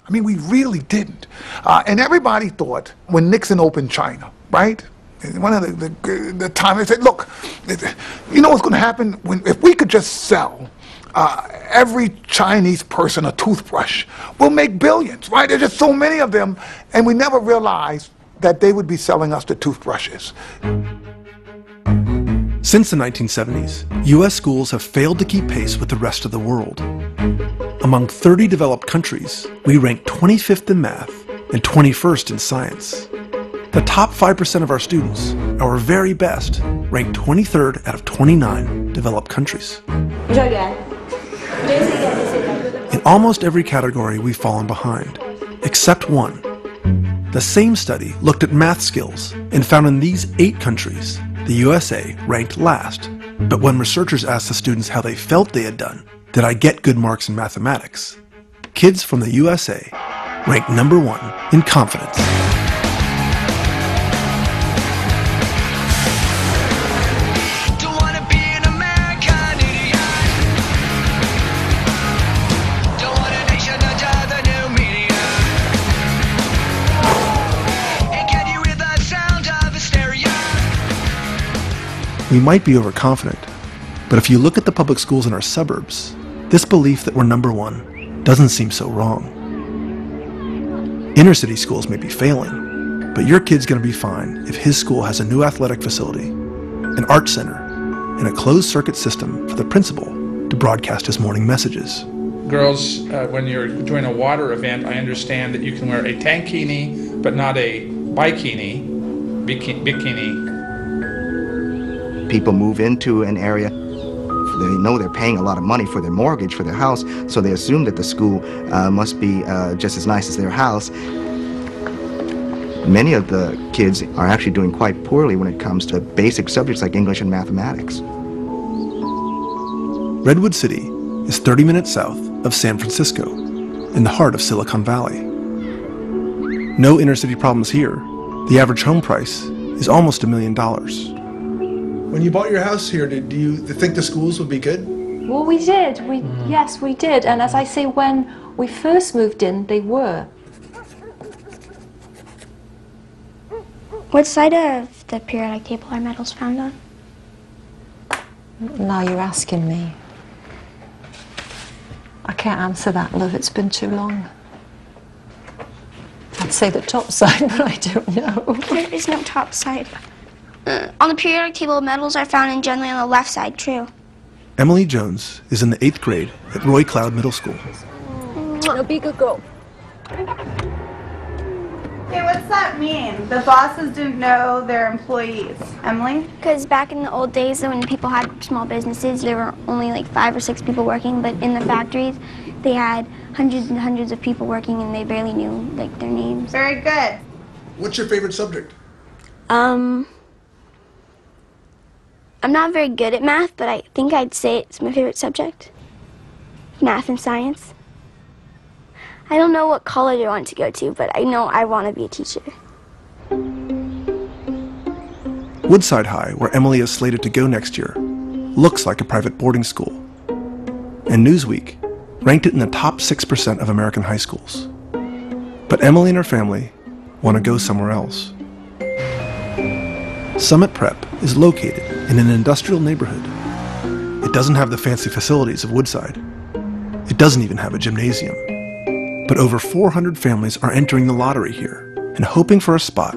I mean, we really didn't. And everybody thought when Nixon opened China, right? One of the time they said, look, you know what's going to happen if we could just sell every Chinese person a toothbrush, we'll make billions, right? There's just so many of them, and we never realized that they would be selling us the toothbrushes. Since the 1970s, U.S. schools have failed to keep pace with the rest of the world. Among 30 developed countries, we rank 25th in math and 21st in science. The top 5% of our students, our very best, rank 23rd out of 29 developed countries. In almost every category, we've fallen behind, except one. The same study looked at math skills and found in these 8 countries, the USA ranked last. But when researchers asked the students how they felt they had done, did I get good marks in mathematics? Kids from the USA ranked number 1 in confidence. We might be overconfident, but if you look at the public schools in our suburbs, this belief that we're number 1 doesn't seem so wrong. Inner city schools may be failing, but your kid's going to be fine if his school has a new athletic facility, an art center, and a closed circuit system for the principal to broadcast his morning messages. Girls, when you're doing a water event, I understand that you can wear a tankini, but not a bikini. People move into an area, they know they're paying a lot of money for their mortgage for their house, so they assume that the school must be just as nice as their house. Many of the kids are actually doing quite poorly when it comes to basic subjects like English and mathematics. Redwood City is 30 minutes south of San Francisco, in the heart of Silicon Valley. No inner city problems here. The average home price is almost $1 million. When you bought your house here, did you think the schools would be good? Well, we did. Yes, we did. And as I say, when we first moved in, they were. What side of the periodic table are metals found on? Now you're asking me. I can't answer that, love. It's been too long. I'd say the top side, but I don't know. There is no top side. On the periodic table, metals are found generally on the left side, true. Emily Jones is in the 8th grade at Roy Cloud Middle School. No, be a good girl. Hey, what's that mean? The bosses didn't know their employees. Emily? Because back in the old days, when people had small businesses, there were only like 5 or 6 people working, but in the factories, they had hundreds and hundreds of people working, and they barely knew like their names. Very good. What's your favorite subject? I'm not very good at math, but I think I'd say it's my favorite subject. Math and science. I don't know what college I want to go to, but I know I want to be a teacher. Woodside High, where Emily is slated to go next year, looks like a private boarding school. And Newsweek ranked it in the top 6% of American high schools. But Emily and her family want to go somewhere else. Summit Prep is located in an industrial neighborhood. It doesn't have the fancy facilities of Woodside. It doesn't even have a gymnasium. But over 400 families are entering the lottery here and hoping for a spot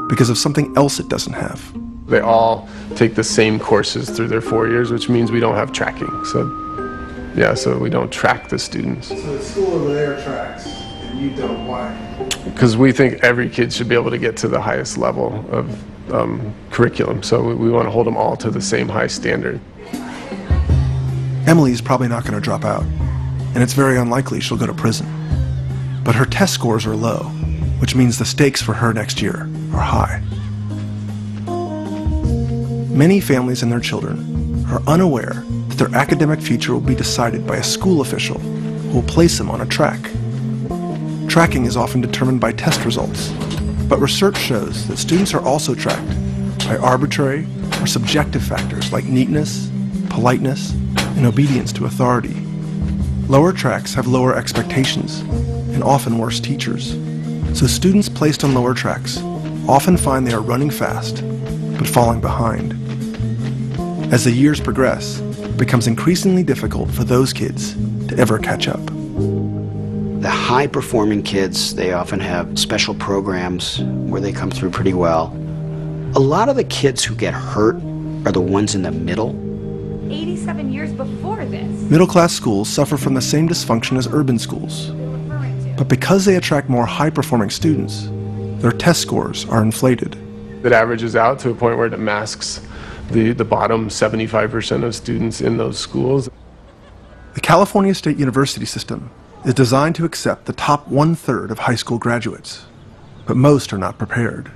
because of something else it doesn't have. They all take the same courses through their 4 years, which means we don't have tracking. So we don't track the students. So the school over there tracks, and you don't. Why? Because we think every kid should be able to get to the highest level of curriculum, so we want to hold them all to the same high standard. Emily's probably not going to drop out, and it's very unlikely she'll go to prison. But her test scores are low, which means the stakes for her next year are high. Many families and their children are unaware that their academic future will be decided by a school official who will place them on a track. Tracking is often determined by test results, but research shows that students are also tracked by arbitrary or subjective factors like neatness, politeness, and obedience to authority. Lower tracks have lower expectations and often worse teachers. So students placed on lower tracks often find they are running fast, but falling behind. As the years progress, it becomes increasingly difficult for those kids to ever catch up. The high-performing kids, they often have special programs where they come through pretty well. A lot of the kids who get hurt are the ones in the middle. 87 years before this. Middle-class schools suffer from the same dysfunction as urban schools. But because they attract more high-performing students, their test scores are inflated. It averages out to a point where it masks the bottom 75% of students in those schools. The California State University system is designed to accept the top 1/3 of high school graduates, but most are not prepared.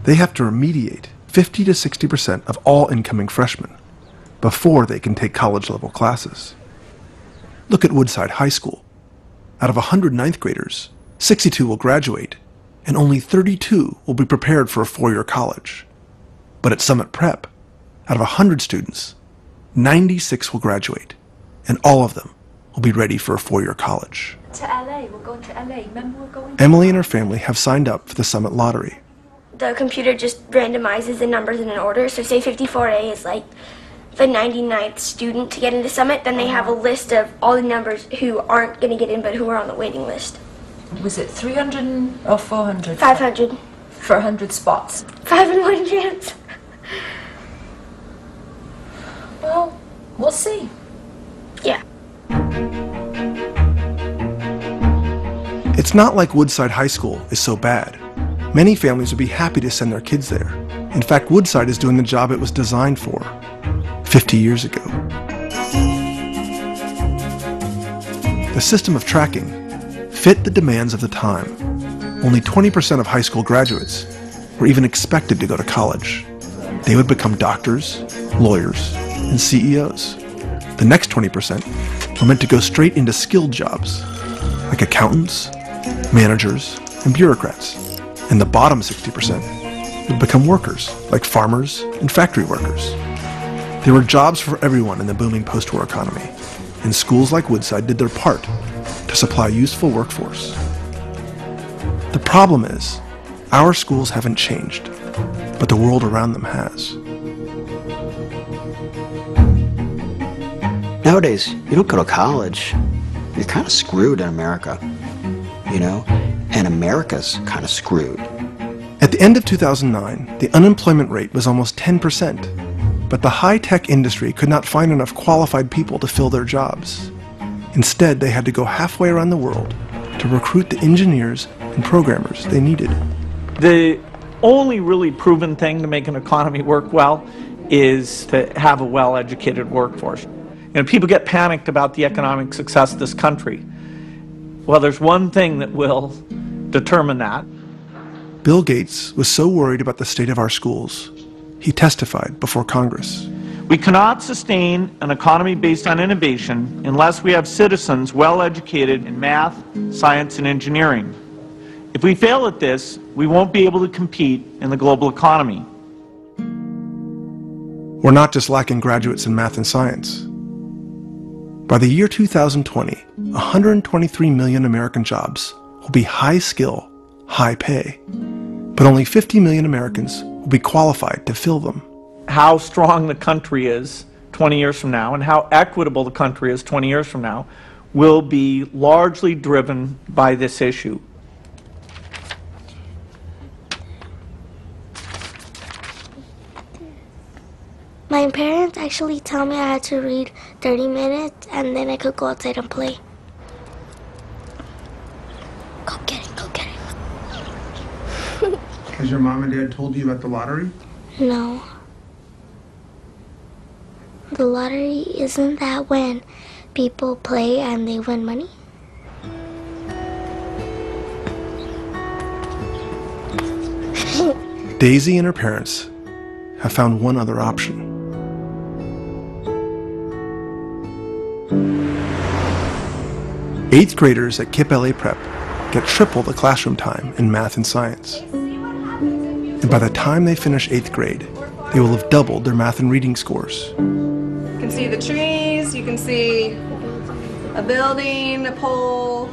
They have to remediate 50 to 60% of all incoming freshmen before they can take college-level classes. Look at Woodside High School. Out of 100 ninth graders, 62 will graduate, and only 32 will be prepared for a four-year college. But at Summit Prep, out of 100 students, 96 will graduate, and all of them will be ready for a four-year college. To LA, we're going to LA. Remember we're going to Emily and her family have signed up for the Summit Lottery. The computer just randomizes the numbers in an order. So say 54A is like the 99th student to get into Summit, then they have a list of all the numbers who aren't going to get in but who are on the waiting list. Was it 300 or 400? 500. For 100 spots. 5 in 1 chance. Well, we'll see. Yeah. It's not like Woodside High School is so bad. Many families would be happy to send their kids there. In fact, Woodside is doing the job it was designed for 50 years ago. The system of tracking fit the demands of the time. Only 20% of high school graduates were even expected to go to college. They would become doctors, lawyers, and CEOs. The next 20% were meant to go straight into skilled jobs, like accountants, managers, and bureaucrats. And the bottom 60% would become workers, like farmers and factory workers. There were jobs for everyone in the booming post-war economy, and schools like Woodside did their part to supply a useful workforce. The problem is, our schools haven't changed, but the world around them has. Nowadays, you don't go to college, you're kind of screwed in America, you know? And America's kind of screwed. At the end of 2009, the unemployment rate was almost 10%, but the high-tech industry could not find enough qualified people to fill their jobs. Instead, they had to go halfway around the world to recruit the engineers and programmers they needed. The only really proven thing to make an economy work well is to have a well-educated workforce. You know, people get panicked about the economic success of this country. Well, there's one thing that will determine that. Bill Gates was so worried about the state of our schools, he testified before Congress. We cannot sustain an economy based on innovation unless we have citizens well educated in math, science, and engineering. If we fail at this, we won't be able to compete in the global economy. We're not just lacking graduates in math and science. By the year 2020, 123 million American jobs will be high skill, high pay, but only 50 million Americans will be qualified to fill them. How strong the country is 20 years from now and how equitable the country is 20 years from now will be largely driven by this issue. My parents actually tell me I had to read 30 minutes and then I could go outside and play. Go get it, go get it. Has your mom and dad told you about the lottery? No. The lottery, isn't that when people play and they win money? Daisy and her parents have found one other option. Eighth graders at KIPP LA Prep get triple the classroom time in math and science. And by the time they finish 8th grade, they will have doubled their math and reading scores. You can see the trees, you can see a building, a pole,